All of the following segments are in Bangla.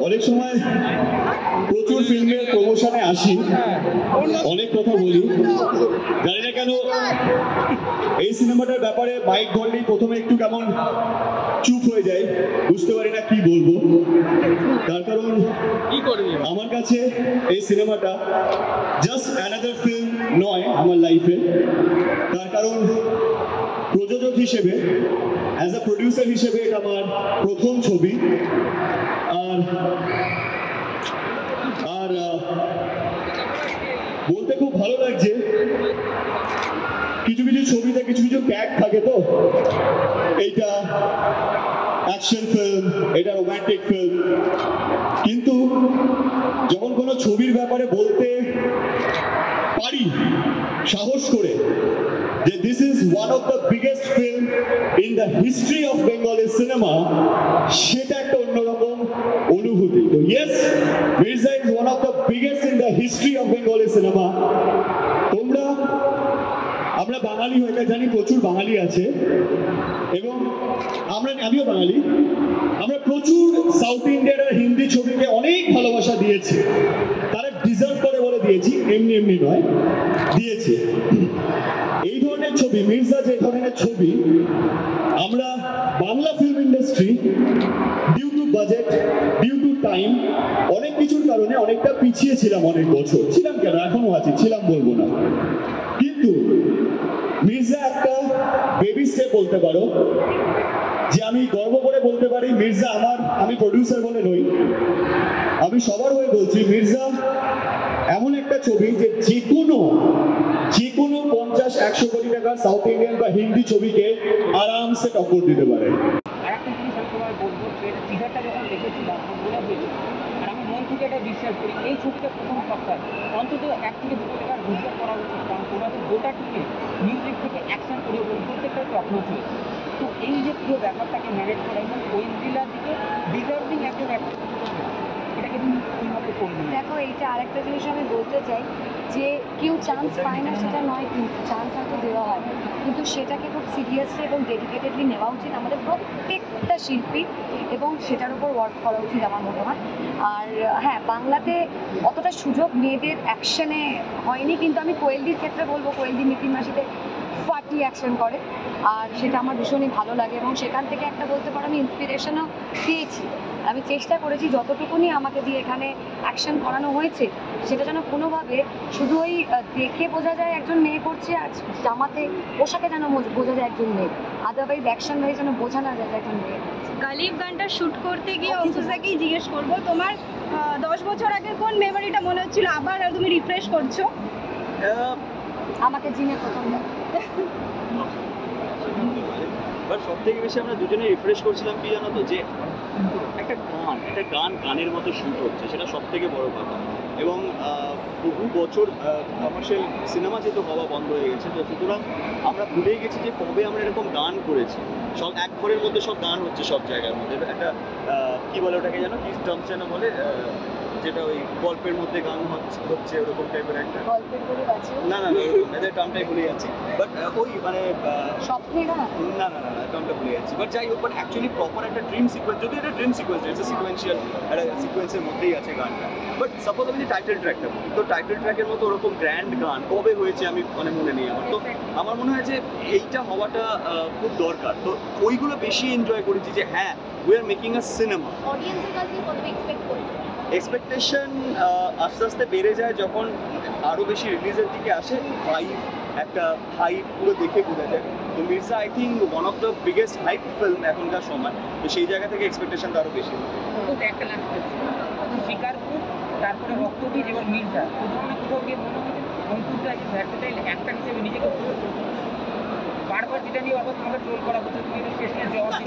অনেক সময় প্রচুর ফিল্মের প্রমোশনে আসি, অনেক কথা বলি, জানি না কেন এই সিনেমাটার ব্যাপারে মাইক ধরলেই প্রথমে একটু কেমন চুপ হয়ে যায়, বুঝতে পারি না কি বলবো। তার কারণ আমার কাছে এই সিনেমাটা জাস্ট অ্যানাদার ফিল্ম নয় আমার লাইফে। তার কারণ প্রযোজক হিসেবে, অ্যাজ আ প্রডিউসার হিসেবে এটা আমার প্রথম ছবি। আর বলতে খুব ভালো লাগছে, কিছু কিছু ছবিতে কিছু কিছু ট্যাগ থাকে, তো এইটা অ্যাকশন ফিল্ম, এটা রোম্যান্টিক ফিল্ম, কিন্তু যখন কোনো ছবির ব্যাপারে বলতে পারি সাহস করে যে this is one of the biggest film in the history of Bengali cinema, সেটা একটা অন্যরকম অনুভূতি। তো yes, Mirza is one of the biggest in the history of Bengali cinema. আমরা বাঙালি হয়ে জানি প্রচুর বাঙালি আছে, এবং আমিও বাঙালি। আমরা প্রচুর সাউথ ইন্ডিয়ান আর হিন্দি ছবিকে অনেক ভালোবাসা দিয়েছি, তারা ডিজার্ভ করে বলে দিয়েছি, এমনি এমনি নয়, দিয়েছে। এই ধরনের ছবি, মির্জা যে ধরনের ছবি, আমরা Bangla film industry due to budget, due to time, অনেক কিছুর কারণে অনেকটা পিছিয়ে ছিলাম, অনেক বছর ছিলাম, কেন এখনো আছি, ছিলাম বলবো না। কিন্তু মির্জা একটা বেবি স্টেপ বলতে পারো, যে আমি গর্ব করে বলতে পারি মির্জা আমি প্রডিউসার বলে নই, আমি সবার হয়ে বলছি, মির্জা এমন একটা ছবি যে কোনো 50-100 কোটি টাকার সাউথ ইন্ডিয়ান বা হিন্দি ছবিকে আরামসে টক্কর দিতে পারে। আরেকটা জিনিস আমি তোমায় বলবো, টিজারটা যখন দেখেছিলাম আর আমি মন থেকে এটা বিশ্বাস করি, এই ছবিটা প্রথম সপ্তাহে অন্তত 1 থেকে 2 কোটি টাকার রোজগার করা উচিত, কারণ তোমাদের গোটা টিমে মিউজিক থেকে অ্যাকশন করে প্রত্যেকটা টপ নচ হয়েছে। তো এই যে পুরো ব্যাপারটাকে ম্যানেজ করা এবং ঐন্দ্রিলার দিকে ডিজার্ভিং একজন অ্যাক্টর, এটাকে তুমি কীভাবে করবে? দেখো, এইটা আরেকটা জিনিস আমি বলতে চাই, যে কেউ চান্স পায় না সেটা নয়, কিন্তু চান্স হয়তো দেওয়া হয়, কিন্তু সেটাকে খুব সিরিয়াসলি এবং ডেডিকেটেডলি নেওয়া উচিত আমাদের প্রত্যেকটা শিল্পী, এবং সেটার উপর ওয়ার্ক করা উচিত আমার মনে হয়। আর হ্যাঁ, বাংলাতে অতটা সুযোগ মেয়েদের অ্যাকশনে হয়নি, কিন্তু আমি কোয়েলদির ক্ষেত্রে বলবো, কোয়েলদি নিতিন মাসিতে ফাটি অ্যাকশন করে, আর সেটা আমার ভীষণই ভালো লাগে, এবং সেখান থেকে একটা বলতে পারো আমি ইন্সপিরেশনও পেয়েছি। আমি চেষ্টা করেছি যতটুকুনি আমাকে দিয়ে এখানে অ্যাকশন করানো হয়েছে, সেটা যেন কোনোভাবে শুধু ওই দেখে বোঝা যায় একজন মেয়ে করছে, আর জামাতে পোশাকে যেন বোঝা যায় একজন মেয়ে, আদারওয়াইজ অ্যাকশন হয়ে যেন বোঝা না যায় একজন মেয়ে। গালিব গানটা শুট করতে গিয়ে অঙ্কুশাকেই জিজ্ঞেস করবো, তোমার 10 বছর আগের কোন মেমোরিটা মনে হচ্ছিল আবার তুমি রিফ্রেশ করছো? আমাকে জিনে প্রথম সব থেকে বেশি আমরা দুজনে রিফ্রেশ করছিলাম কি জানো তো, যে একটা গানের মতো শুট হচ্ছে, সেটা সব থেকে বড় কথা। এবং বহু বছর কমার্শিয়াল সিনেমা যেহেতু হওয়া বন্ধ হয়ে গেছে, তো সুতরাং আমরা ভুলেই গেছি যে কবে আমরা এরকম গান করেছি। সব এক ঘরের মধ্যে সব গান হচ্ছে সব জায়গার মধ্যে, একটা কি বলে ওটাকে জানো, কি টার্মস যেন বলে, যেটা ওই গল্পের মধ্যে গান হচ্ছে ওরকম টাইপের একটা, না এদের টার্মটাই ভুলে যাচ্ছি, বাট ওই মানে স্বপ্নে না টার্মটা ভুলে যাচ্ছি, বাট যাই হোক, বাট অ্যাকচুয়ালি প্রপার একটা ড্রিম সিকোয়েন্স, যদি এটা ড্রিম সিকোয়েন্স, এটা সিকোয়েন্সিয়াল একটা সিকোয়েন্সের মধ্যেই আছে গানটা। বাট সাপোজ আমি যে টাইটেল ট্র্যাকটা বলি, তো টাইটেল ট্র্যাকের মতো ওরকম গ্র্যান্ড গান কবে হয়েছে আমি মানে মনে নেই আমার। তো আমার মনে হয় যে এইটা হওয়াটা খুব দরকার। তো ওইগুলো বেশি এনজয় করেছি, যে হ্যাঁ, we are making a cinema. অডিয়েন্সের কাছে কত এক্সপেক্ট করি? এক্সপেকটেশন আস্তে আস্তে বেড়ে যায় যখন আরও বেশি রিলিজের দিকে আসে, একটা হাইপ পুরো দেখে বোঝা যায়। তো Mirza I think one of the biggest hype film এখনকার সময়, তো সেই জায়গা থেকে এক্সপেকটেশনটা আরও বেশি। একটা লাস্ট শিকারপুর, তারপরে রক্তবীজ এবং মির্জা, কোথাও না কোথাও গিয়ে মনে হচ্ছে অঙ্কুশদা একজন ভ্যার্সেটাইল অ্যাক্টর হিসেবে নিজেকে বারবার যেটা নিয়ে আবার তোমাকে ট্রোল করা হচ্ছে, তুমি শেষে জবাব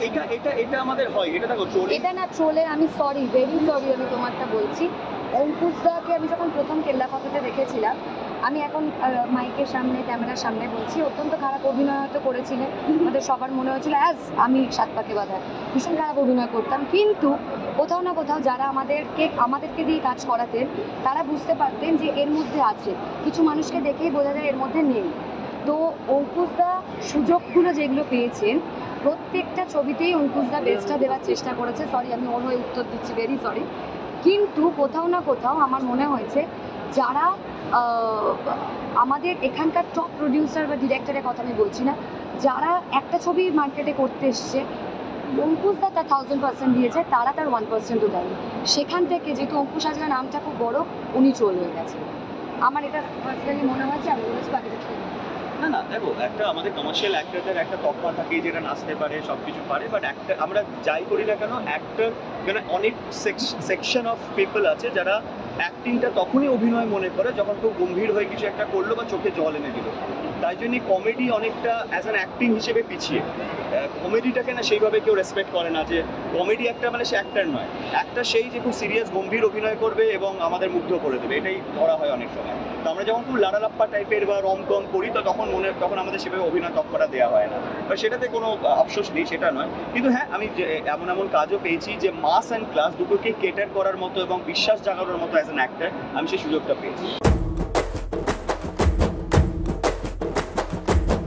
এটা আমাদের হয়, এটা দেখো ট্রোল, এটা না ট্রোলে আমি সরি, ভেরি সরি, আমি তোমারটা বলছি। অঙ্কুশদাকে আমি যখন প্রথম কেল্লা কথাতে দেখেছিলাম, আমি এখন মাইকের সামনে, ক্যামেরার সামনে বলছি, অত্যন্ত খারাপ অভিনয় হয়তো করেছিলেন, আমাদের সবার মনে হয়েছিল অ্যাজ আমি সাত পাকে বাঁধা ভীষণ খারাপ অভিনয় করতাম, কিন্তু কোথাও না কোথাও যারা আমাদেরকে দিয়ে কাজ করাতেন, তারা বুঝতে পারতেন যে এর মধ্যে আছে, কিছু মানুষকে দেখেই বোঝা যায় এর মধ্যে নেই। তো অঙ্কুশদা সুযোগগুলো যেগুলো পেয়েছেন, প্রত্যেকটা ছবিতেই অঙ্কুশদা বেস্টটা দেওয়ার চেষ্টা করেছে। সরি, আমি ওর হয়ে উত্তর দিচ্ছি, ভেরি সরি। কিন্তু কোথাও না কোথাও আমার মনে হয়েছে যারা আমাদের এখানকার টপ প্রডিউসার বা ডিরেক্টরের কথা আমি বলছি না, যারা একটা ছবি মার্কেটে করতে এসছে, অঙ্কুশ দা তার 1000% দিয়েছে, তারা তার 1%ও দেয়নি। সেখান থেকে যেহেতু অঙ্কুশ হাজরা নামটা খুব বড়, উনি চলে হয়ে গেছে। আমার এটা পার্সোনালি মনে হয়েছে, আমি বলেছি বাকিটা ঠিক না। না না দেখো, একটা আমাদের কমার্শিয়াল অ্যাক্টরদের একটা তকমা থাকে যেটা নাচতে পারে সব কিছু পারে, বাট অ্যাক্টর আমরা যাই করি না কেন, অ্যাক্টর মানে অনেক সেকশন অফ পিপল আছে যারা অ্যাক্টিংটা তখনই অভিনয় মনে করে যখন খুব গম্ভীর হয়ে কিছু একটা করলো বা চোখে জল এনে দিল। তাই জন্যই কমেডি অনেকটা অ্যাজ অ্যান অ্যাক্টিং হিসেবে পিছিয়ে। কমেডিটাকে না সেইভাবে কেউ রেসপেক্ট করে না, যে কমেডি একটা মানে সে অ্যাক্টর নয়, অ্যাক্টর সেই যে খুব সিরিয়াস গম্ভীর অভিনয় করবে এবং আমাদের মুগ্ধ করে দেবে, এটাই ধরা হয় অনেক সময়। তো আমরা যখন খুব লাড়ালাপ্পা টাইপের বা রমকম করি, তো তখন আমাদের সেভাবে অভিনয় তৎপরতা দেওয়া হয় না, বা সেটাতে কোনো আফসোস নেই, সেটা নয়। কিন্তু হ্যাঁ, আমি এমন এমন কাজও পেয়েছি যে মাস অ্যান্ড ক্লাস দুটোকে কেটার করার মতো এবং বিশ্বাস জাগানোর মতো অ্যাজ অ্যান অ্যাক্টর আমি সেই সুযোগটা পেয়েছি।